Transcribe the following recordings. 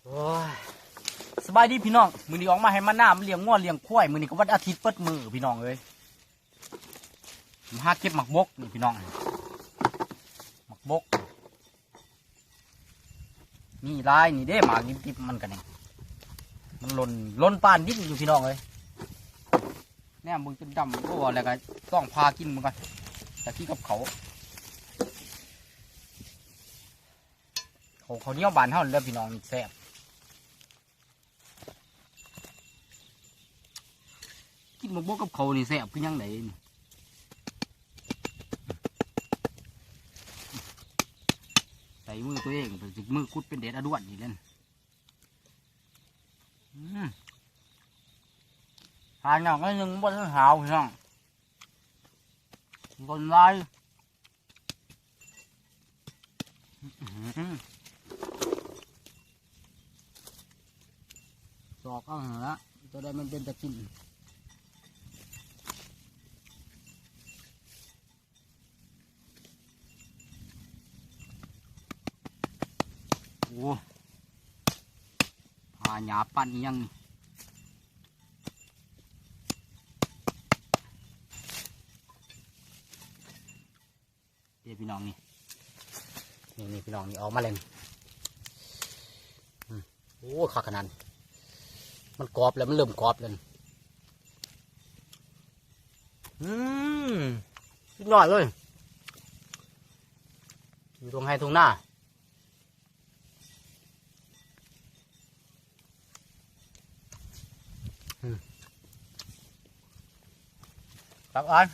โอ้ยสบายดีพี่น้องมือนี้ออกมาให้มันน้ำเลี้ยงง้อเลี้ยงควายมือนี้ก็วันอาทิตย์เปิดมือพี่น้องเลยมาหาเก็บหมักบกนี่พี่น้องหมักบกนี่ลายนี่เด้หมากดิบๆมันกันเองมันหล่นปานดิ้นอยู่พี่น้องเลยแน่มึงจนดำก็ว่าอะไรกันต้องพากินมึงกันแต่ที่กับเขาเหนียวบานเท่านั้นเลยพี่น้องแซ่บกินหมกบกกับเขานี่แซ่บคือยังไงใส่มือตัวเองแต่มือคุดเป็นเด็ดอด้วนนี่เล่นทานอย่างก็ยังบนหาวพี่น้องคนไล่สอกเอาหาตัวใดมันเป็นตะกินโอ้ผ่าหยาปั้นยังนี่เดี๋ยวพี่น้องนี่พี่น้องนี่ออกมาเลยโอ้ขาขนาดมันกรอบแล้วมันเริ่มกรอบแล้วนิดหน่อยเลยอยู่ตรงให้ตรงหน้าครับอัน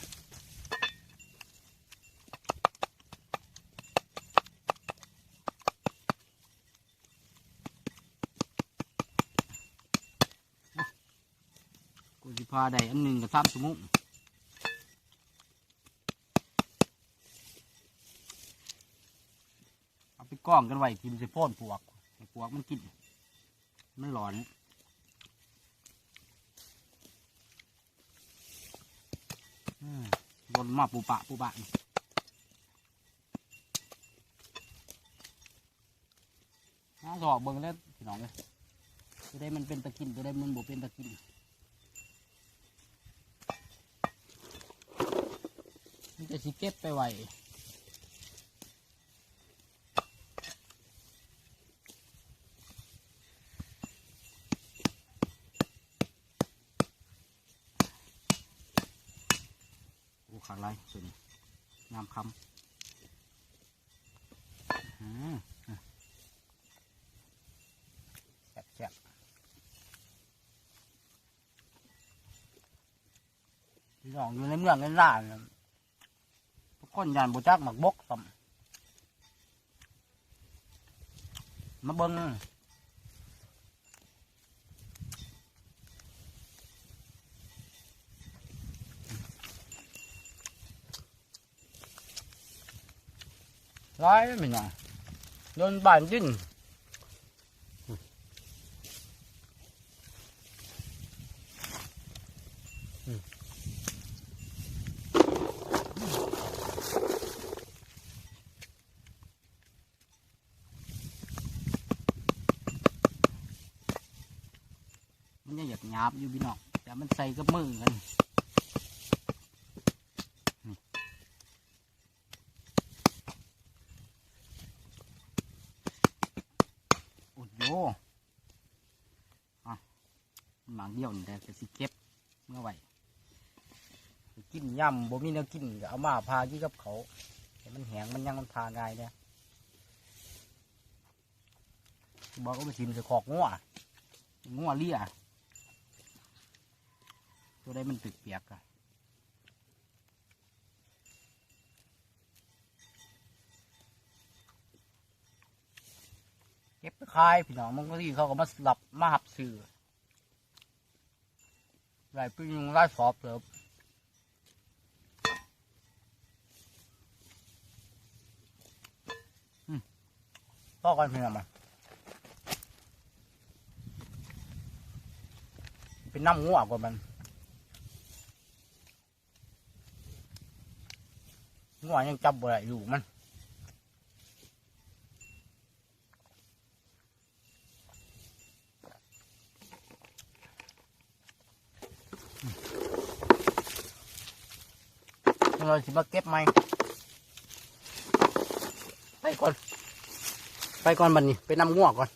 กูจะพาได้อันหนึ่งกับ3 ชั่วโมงเอาไปก้องกันไว้ทีมจะพ่นปวกมันกินมันหลอนวนมาปูปะน่าสอบเบิ่งแล้วพี่น้องเลยจะได้มันเป็นตะกินจะได้มันบ่เป็นตะกินมันจะสิเก็บไปไว้ขาไรส่วนงามคำแซ่บพี่น้องอยู่ในเมืองในร้านทุกคนยานบูจักหมักบกต่ำมาเบิ้งร้ายไม่หน่อยโดนบานดิ้นมันยังอยากหยาบอยู่พี่น้องแต่มันใส่กับมือกันโอ้หมางเดียวนี่แต่จะสิเก็บเมื่อไหร่กินย่ำบ่มีเนื้อกินก็เอามาพาที่กับเขาแต่มันแห้งมันยังมันพาง่ายเนี่ยบอกว่าไปชิมจะขอกงัวเลี่ยตัวใดมันเปียกๆอะเก็บไปขายพี่น้องบางทีเขาก็มาสลับมาหับสื่อหลายปีนึงไล่สอบเติบพ่อกันพี่น้องมาเป็นน้ำงัวกว่ามันงัวยังจับบ่ได้อยู่มัน เราสิมาเก็บไหมไปก่อนบัดนี้ไปนำง่วงก่อน